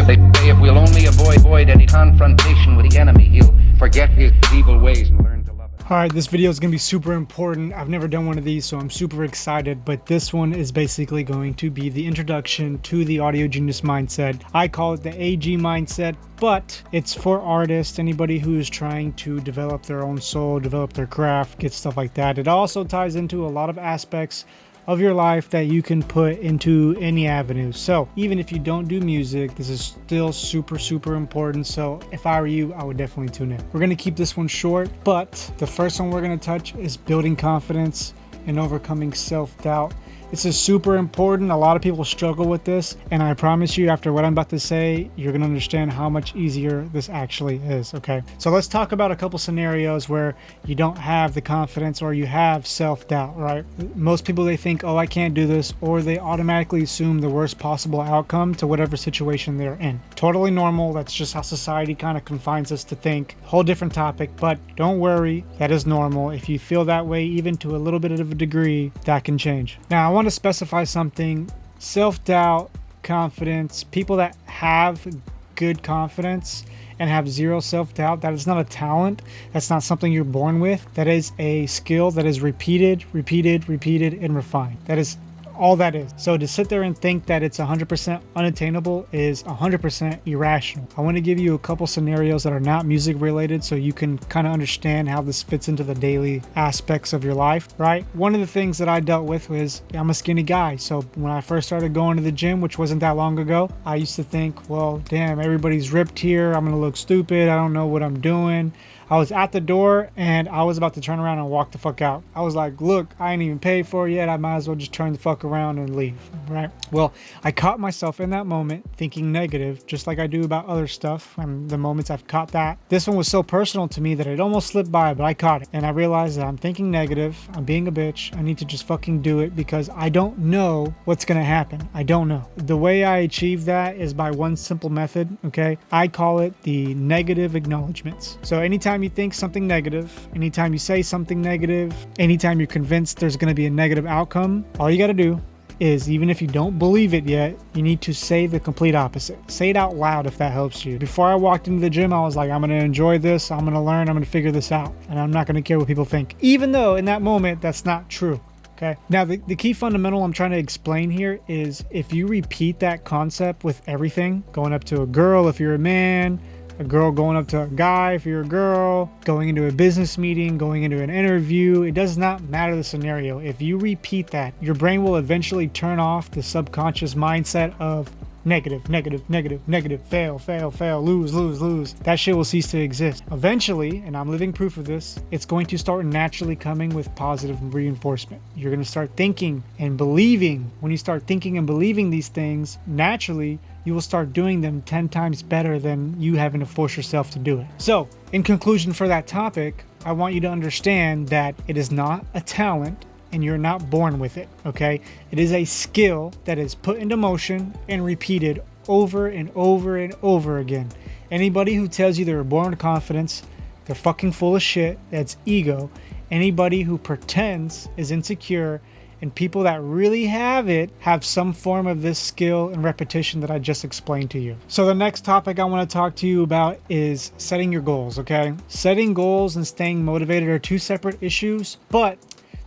They say if we'll only avoid any confrontation with the enemy, he'll forget his evil ways and learn to love it. All right, this video is going to be super important. I've never done one of these, so I'm super excited. But this one is basically going to be the introduction to the Audio Genius Mindset. I call it the AG Mindset, but it's for artists, anybody who is trying to develop their own soul, develop their craft, get stuff like that. It also ties into a lot of aspects of your life that you can put into any avenue. So even if you don't do music, this is still super important. So if I were you, I would definitely tune in. We're gonna keep this one short, but the first one we're gonna touch is building confidence and overcoming self-doubt. This is super important. A lot of people struggle with this, and I promise you, after what I'm about to say, you're gonna understand how much easier this actually is, okay? So let's talk about a couple scenarios where you don't have the confidence or you have self-doubt, right? Most people, they think, oh, I can't do this, or they automatically assume the worst possible outcome to whatever situation they're in. Totally normal. That's just how society kind of confines us to think. Whole different topic, but don't worry, that is normal. If you feel that way, even to a little bit of a degree, that can change. Now, I want to specify something. Self-doubt, confidence, people that have good confidence and have zero self-doubt, that is not a talent. That's not something you're born with. That is a skill that is repeated, and refined. That is all that is. So to sit there and think that it's 100% unattainable is 100% irrational. I want to give you a couple scenarios that are not music related so you can kind of understand how this fits into the daily aspects of your life, right? One of the things that I dealt with was I'm a skinny guy. So when I first started going to the gym, which wasn't that long ago, I used to think, well, damn, everybody's ripped here. I'm going to look stupid. I don't know what I'm doing. I was at the door and I was about to turn around and walk the fuck out. I was like, look, I ain't even paid for it yet. I might as well just turn the fuck around and leave, right? Well, I caught myself in that moment thinking negative, just like I do about other stuff. And the moments I've caught that. This one was so personal to me that it almost slipped by, but I caught it. And I realized that I'm thinking negative. I'm being a bitch. I need to just fucking do it because I don't know what's going to happen. I don't know. The way I achieve that is by one simple method, okay? I call it the negative acknowledgements. So anytime you think something negative, anytime you say something negative, anytime you're convinced there's going to be a negative outcome, all you got to do is, even if you don't believe it yet, you need to say the complete opposite. Say it out loud if that helps you. Before I walked into the gym, I was like, I'm going to enjoy this, I'm going to learn, I'm going to figure this out, and I'm not going to care what people think. Even though in that moment, that's not true. Okay. Now, the key fundamental I'm trying to explain here is if you repeat that concept with everything, going up to a girl if you're a man, a girl going up to a guy if you're a girl, going into a business meeting, going into an interview, it does not matter the scenario. If you repeat that, your brain will eventually turn off the subconscious mindset of negative, fail, lose. That shit will cease to exist. Eventually, and I'm living proof of this, it's going to start naturally coming with positive reinforcement. You're going to start thinking and believing. When you start thinking and believing these things, naturally, you will start doing them 10 times better than you having to force yourself to do it. So, in conclusion for that topic, I want you to understand that it is not a talent and you're not born with it, okay? It is a skill that is put into motion and repeated over and over again. Anybody who tells you they're born with confidence, they're fucking full of shit. That's ego. Anybody who pretends is insecure, and people that really have it have some form of this skill and repetition that I just explained to you. So the next topic I want to talk to you about is setting your goals, okay? Setting goals and staying motivated are two separate issues, but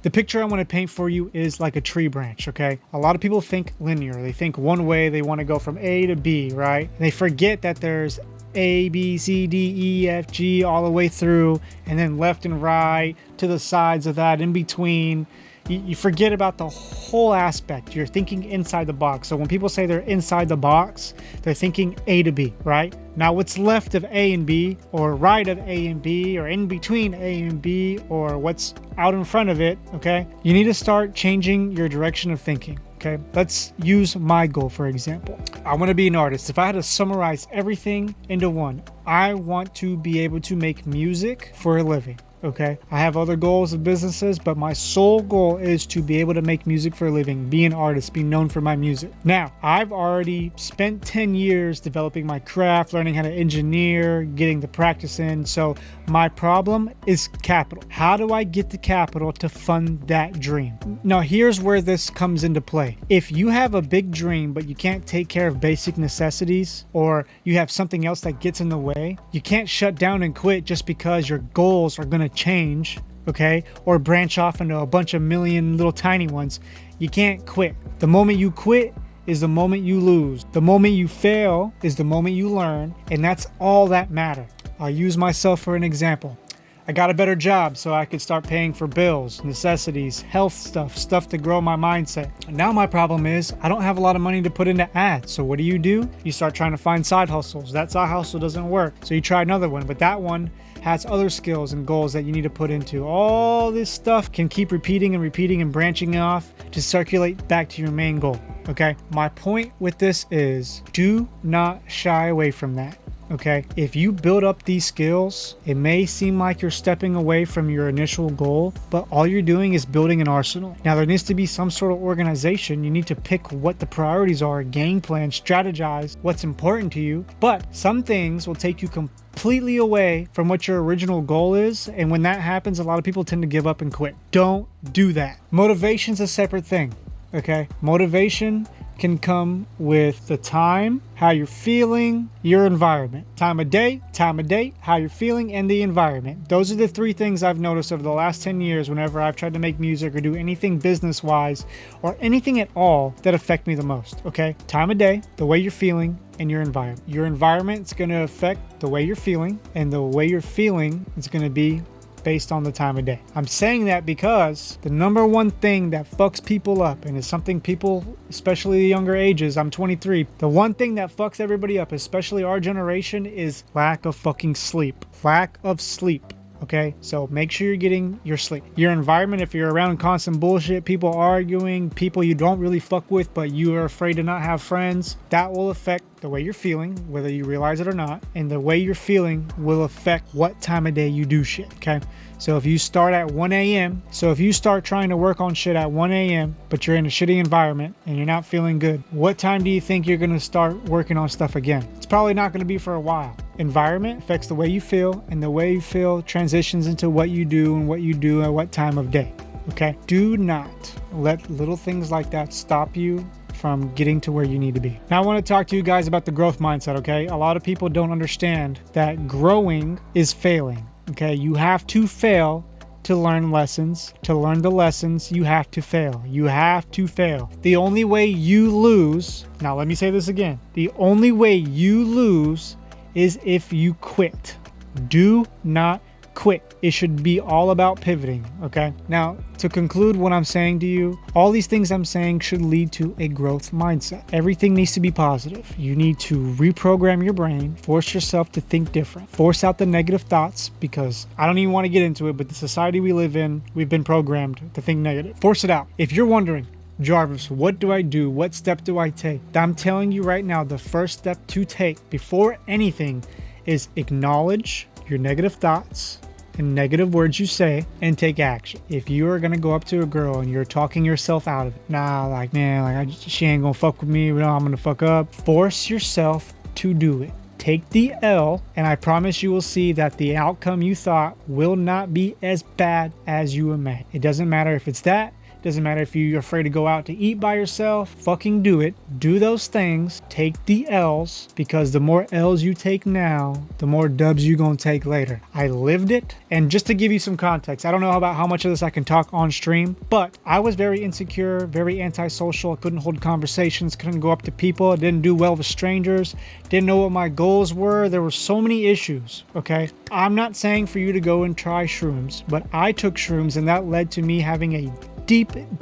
the picture I want to paint for you is like a tree branch, okay? A lot of people think linear. They think one way, they want to go from A to B, right? And they forget that there's A, B, C, D, E, F, G all the way through, and then left and right to the sides of that, in between. You forget about the whole aspect. You're thinking inside the box. So when people say they're inside the box, they're thinking A to B, right? Now what's left of A and B, or right of A and B, or in between A and B, or what's out in front of it, okay? You need to start changing your direction of thinking. Okay, let's use my goal for example. I want to be an artist. If I had to summarize everything into one, I want to be able to make music for a living. okay? I have other goals of businesses, but my sole goal is to be able to make music for a living, be an artist, be known for my music. Now, I've already spent 10 years developing my craft, learning how to engineer, getting the practice in. So my problem is capital. How do I get the capital to fund that dream? Now, here's where this comes into play. If you have a big dream, but you can't take care of basic necessities, or you have something else that gets in the way, you can't shut down and quit just because your goals are going to change, okay? Or branch off into a bunch of million little tiny ones. You can't quit. The moment you quit is the moment you lose. The moment you fail is the moment you learn, and that's all that matters. I'll use myself for an example. I got a better job so I could start paying for bills, necessities, health stuff to grow my mindset. And now my problem is I don't have a lot of money to put into ads. So what do? You start trying to find side hustles. That side hustle doesn't work. So you try another one, but that one has other skills and goals that you need to put into. All this stuff can keep repeating and branching off to circulate back to your main goal. Okay? My point with this is do not shy away from that. Okay, if you build up these skills, it may seem like you're stepping away from your initial goal, but all you're doing is building an arsenal. Now, there needs to be some sort of organization. You need to pick what the priorities are, game plan, strategize what's important to you. But some things will take you completely away from what your original goal is. And when that happens, a lot of people tend to give up and quit. Don't do that. Motivation's a separate thing. Okay, motivation can come with the time, how you're feeling, your environment. Time of day, how you're feeling, and the environment. Those are the three things I've noticed over the last 10 years whenever I've tried to make music or do anything business-wise or anything at all that affect me the most, okay? Time of day, the way you're feeling, and your environment. Your environment's gonna affect the way you're feeling, and the way you're feeling is gonna be based on the time of day. I'm saying that because the number one thing that fucks people up, and it's something people, especially the younger ages, I'm 23, the one thing that fucks everybody up, especially our generation, is lack of fucking sleep. Lack of sleep. Okay, so make sure you're getting your sleep. Your environment, if you're around constant bullshit, people arguing, people you don't really fuck with, but you are afraid to not have friends, that will affect the way you're feeling, whether you realize it or not. And the way you're feeling will affect what time of day you do shit, okay? So if you start at 1 a.m., so if you start trying to work on shit at 1 a.m., but you're in a shitty environment and you're not feeling good, what time do you think you're gonna start working on stuff again? It's probably not gonna be for a while. Environment affects the way you feel, and the way you feel transitions into what you do and what you do at what time of day, okay? Do not let little things like that stop you from getting to where you need to be. Now I want to talk to you guys about the growth mindset, okay? A lot of people don't understand that growing is failing, okay? You have to fail to learn lessons. To learn the lessons, you have to fail. You have to fail. The only way you lose, now let me say this again, the only way you lose is if you quit. Do not quit. It should be all about pivoting, okay? Now, to conclude what I'm saying to you, all these things I'm saying should lead to a growth mindset. Everything needs to be positive. You need to reprogram your brain, force yourself to think different, force out the negative thoughts, because I don't even want to get into it, but the society we live in, we've been programmed to think negative. Force it out. If you're wondering, Jarvis, what do I do? What step do I take? I'm telling you right now, the first step to take before anything is acknowledge your negative thoughts and negative words you say and take action. If you are going to go up to a girl and you're talking yourself out of it, she ain't going to fuck with me, I'm going to fuck up. Force yourself to do it. Take the L, and I promise you will see that the outcome you thought will not be as bad as you imagined. It doesn't matter if it's that. Doesn't matter if you're afraid to go out to eat by yourself. Fucking do it. Do those things. Take the L's, because the more L's you take now, the more dubs you're gonna take later. I lived it. And just to give you some context, I don't know about how much of this I can talk on stream, but I was very insecure, very antisocial. I couldn't hold conversations, couldn't go up to people. I didn't do well with strangers. Didn't know what my goals were. There were so many issues, okay? I'm not saying for you to go and try shrooms, but I took shrooms, and that led to me having a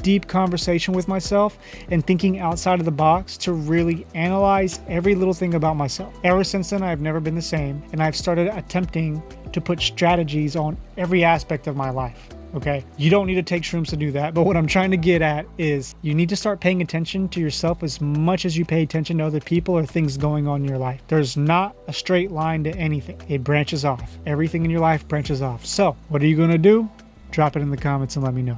deep conversation with myself and thinking outside of the box to really analyze every little thing about myself. Ever since then, I've never been the same, and I've started attempting to put strategies on every aspect of my life. Okay, you don't need to take shrooms to do that, but what I'm trying to get at is you need to start paying attention to yourself as much as you pay attention to other people or things going on in your life. There's not a straight line to anything. It branches off. Everything in your life branches off. So what are you going to do? Drop it in the comments and let me know.